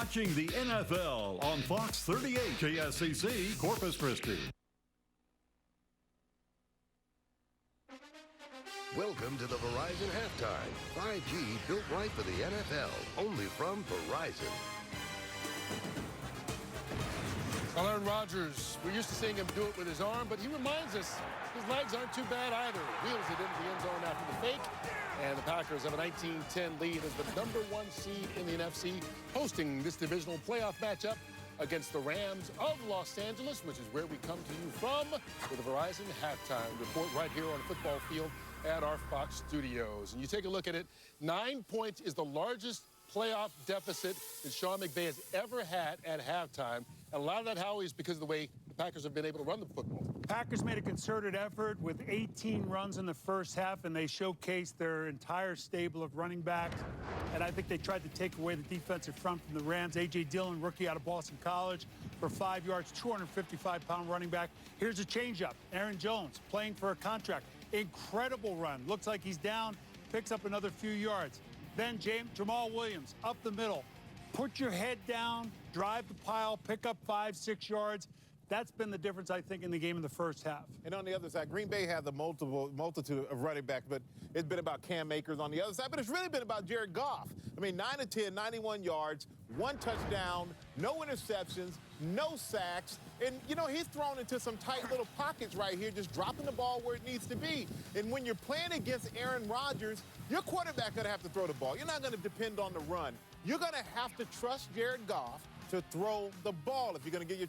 watching the NFL on Fox 38 KSCC Corpus Christi. Welcome to the Verizon Halftime. 5G built right for the NFL. Only from Verizon. Well, Aaron Rodgers, we're used to seeing him do it with his arm, but he reminds us his legs aren't too bad either. Wheels it into the end zone after the fake. And the Packers have a 19-10 lead as the #1 seed in the NFC, hosting this divisional playoff matchup against the Rams of Los Angeles, which is where we come to you from with the Verizon Halftime Report right here on the football field at our Fox studios. And you take a look at it, 9 points is the largest playoff deficit that Sean McVay has ever had at halftime. And a lot of that, Howie, is because of the way the Packers have been able to run the football. Packers made a concerted effort with 18 runs in the first half, and they showcased their entire stable of running backs. And I think they tried to take away the defensive front from the Rams. A.J. Dillon, rookie out of Boston College, for 5 yards, 255-pound running back. Here's a changeup. Aaron Jones playing for a contract. Incredible run. Looks like he's down, picks up another few yards. Then Jamal Williams up the middle. Put your head down, drive the pile, pick up 5-6 yards. That's been the difference, I think, in the game in the first half. And on the other side, Green Bay had the multitude of running backs, but it's been about Cam Akers on the other side. But it's really been about Jared Goff. I mean, 9 of 10, 91 yards, 1 touchdown, no interceptions, no sacks. And, you know, he's thrown into some tight little pockets right here, just dropping the ball where it needs to be. And when you're playing against Aaron Rodgers, your quarterback going to have to throw the ball. You're not going to depend on the run. You're going to have to trust Jared Goff to throw the ball if you're going to give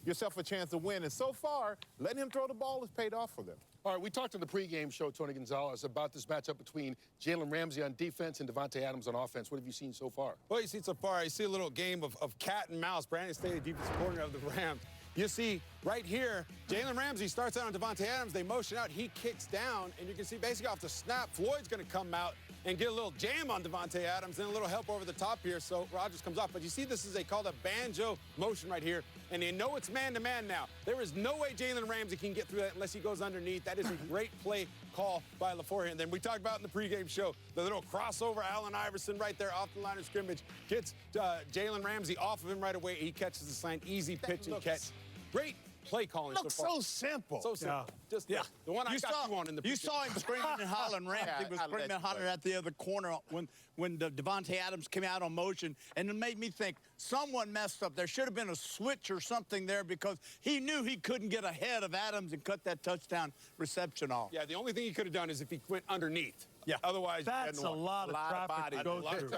yourself a chance to win. And so far, letting him throw the ball has paid off for them. All right, we talked in the pregame show, Tony Gonzalez, about this matchup between Jalen Ramsey on defense and Davante Adams on offense. What have you seen so far? Well, you see so far, you see a little game of cat and mouse. Brandon Staley, defensive coordinator of the Rams. You see right here, Jalen Ramsey starts out on Davante Adams. They motion out. He kicks down, and you can see basically off the snap, Floyd's going to come out and get a little jam on Davante Adams and a little help over the top here. So Rodgers comes off. But you see this is called a banjo motion right here, and you know it's man-to-man now. There is no way Jalen Ramsey can get through that unless he goes underneath. That is a great play call by LaFleur. And then we talked about in the pregame show, the little crossover, Allen Iverson right there off the line of scrimmage, gets Jalen Ramsey off of him right away. He catches the sign, easy pitch and catch. Great play calling Looks so far. so simple. So simple. Yeah. Just the one I got you on in the You saw him screaming and hollering. Ramsey was screaming and hollering at the other corner when the Davante Adams came out on motion, and it made me think someone messed up. There should have been a switch or something there because he knew he couldn't get ahead of Adams and cut that touchdown reception off. Yeah, the only thing he could have done is if he went underneath. Yeah. Otherwise, That's a lot of traffic to go through.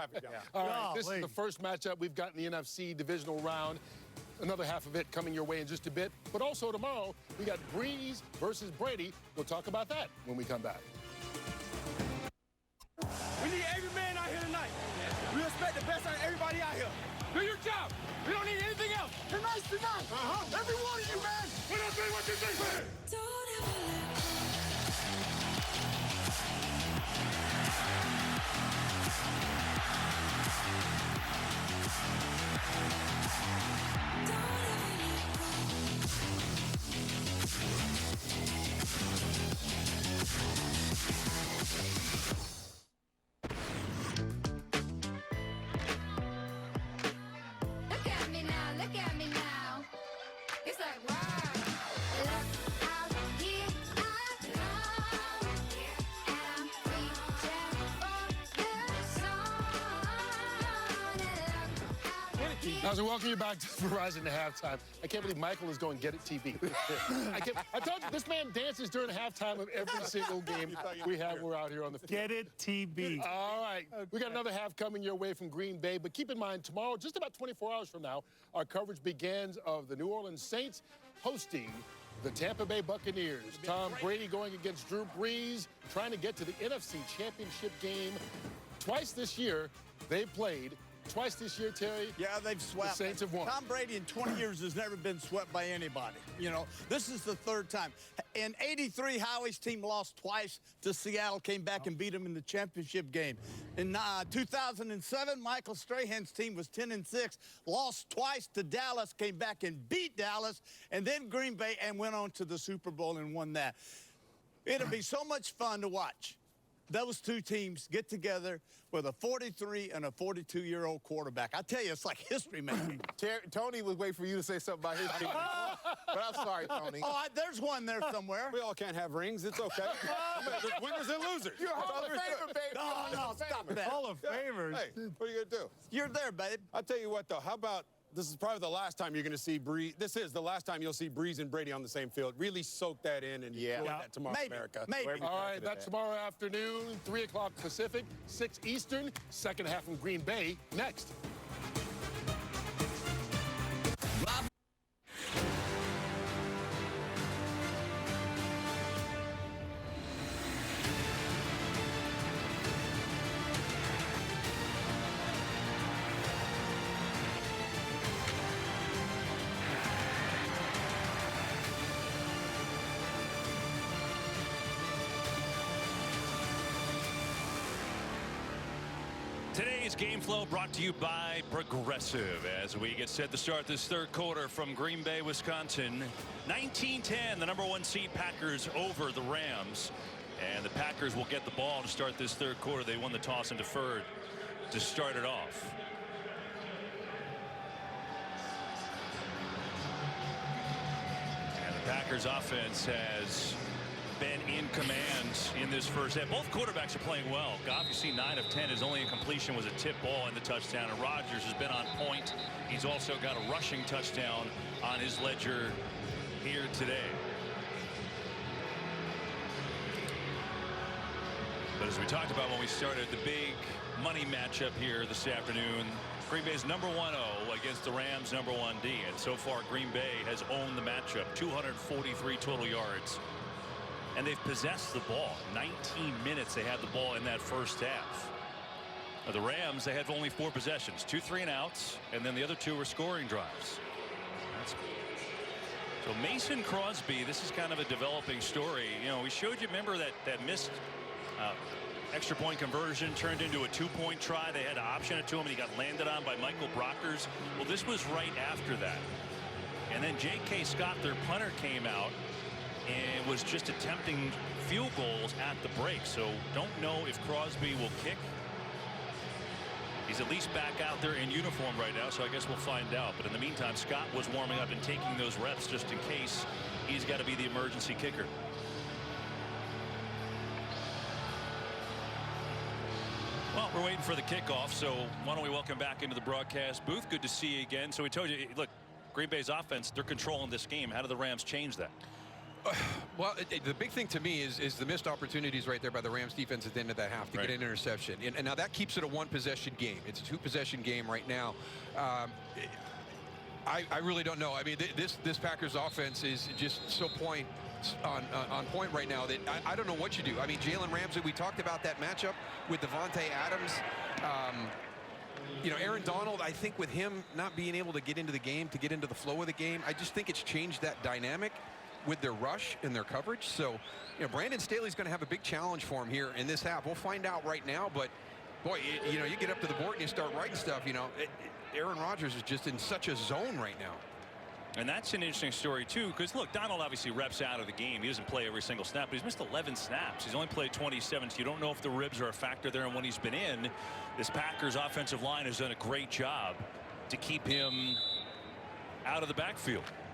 All right, this is the first matchup we've got in the NFC divisional round. Another half of it coming your way in just a bit. But also tomorrow, we got Breeze versus Brady. We'll talk about that when we come back. We need every man out here tonight. We expect the best out of everybody out here. Do your job. We don't need anything else. Tonight's tonight. Every one of you, man. What else, man? What you think, man? As we welcome you back to Verizon to halftime. I can't believe Michael is going Get It TV. I told you, this man dances during halftime of every single game we're out here on the field. Get It TV. All right. Okay. We got another half coming your way from Green Bay, but keep in mind, tomorrow, just about 24 hours from now, our coverage begins of the New Orleans Saints hosting the Tampa Bay Buccaneers. Tom Brady going against Drew Brees, trying to get to the NFC Championship game. Twice this year, they've played. Twice this year, Terry. Yeah, they've swept. The Saints have won. Tom Brady in 20 years has never been swept by anybody. You know, this is the third time. In '83, Howie's team lost twice to Seattle, came back and beat them in the championship game. In 2007, Michael Strahan's team was 10-6, lost twice to Dallas, came back and beat Dallas, and then Green Bay and went on to the Super Bowl and won that. It'll be so much fun to watch. those two teams get together with a 43 and a 42-year-old quarterback. I tell you, it's like history making. Tony was waiting for you to say something about his team. But I'm sorry, Tony. Oh, there's one there somewhere. We all can't have rings. It's okay. There's winners and losers. You're a Hall of Famer, baby. No, stop that. Hall of Famers. Hey, what are you going to do? You're there, babe. I'll tell you what, though. How about this is probably the last time you're going to see Breeze. This is the last time you'll see Breeze and Brady on the same field. Really soak that in and enjoy that tomorrow, Maybe. America. Maybe. All right, that's tomorrow afternoon, 3 o'clock Pacific, 6 Eastern. Second half in Green Bay next. Today's game flow brought to you by Progressive as we get set to start this third quarter from Green Bay, Wisconsin. 19-10, the #1 seed Packers over the Rams. And the Packers will get the ball to start this third quarter. They won the toss and deferred to start it off. And the Packers offense has been in command in this first half. Both quarterbacks are playing well. Goff, you see 9 of 10. His only incompletion was a tip ball in the touchdown. And Rodgers has been on point. He's also got a rushing touchdown on his ledger here today. But as we talked about when we started, the big money matchup here this afternoon. Green Bay's #1 O against the Rams' #1 D. And so far, Green Bay has owned the matchup. 243 total yards. And they've possessed the ball. 19 minutes they had the ball in that first half. Now the Rams, they had only 4 possessions. 2 3-and-outs, and then the other 2 were scoring drives. So Mason Crosby, this is kind of a developing story. You know, we showed you, remember that missed extra point conversion turned into a 2-point try. They had to option it to him, and he got landed on by Michael Brockers. Well, this was right after that. And then J.K. Scott, their punter, came out and was just attempting field goals at the break. So don't know if Crosby will kick. He's at least back out there in uniform right now, so I guess we'll find out. But in the meantime, Scott was warming up and taking those reps just in case he's got to be the emergency kicker. Well, we're waiting for the kickoff, so why don't we welcome back into the broadcast booth. Good to see you again. So we told you, look, Green Bay's offense, they're controlling this game. How do the Rams change that? Well, the big thing to me is the missed opportunities right there by the Rams defense at the end of that half to get an interception. And now that keeps it a 1-possession game. It's a 2-possession game right now. I really don't know. I mean, this Packers offense is just so on point right now that I don't know what you do. I mean, Jalen Ramsey, we talked about that matchup with Devontae Adams. You know, Aaron Donald, I think with him not being able to get into the game, to get into the flow of the game, I just think it's changed that dynamic with their rush and their coverage. So, you know, Brandon Staley's going to have a big challenge for him here in this half. We'll find out right now, but boy, you know, you get up to the board and you start writing stuff, you know, Aaron Rodgers is just in such a zone right now. And that's an interesting story, too, because, look, Donald obviously reps out of the game. He doesn't play every single snap, but he's missed 11 snaps. He's only played 27, so you don't know if the ribs are a factor there. And when he's been in, this Packers offensive line has done a great job to keep him out of the backfield.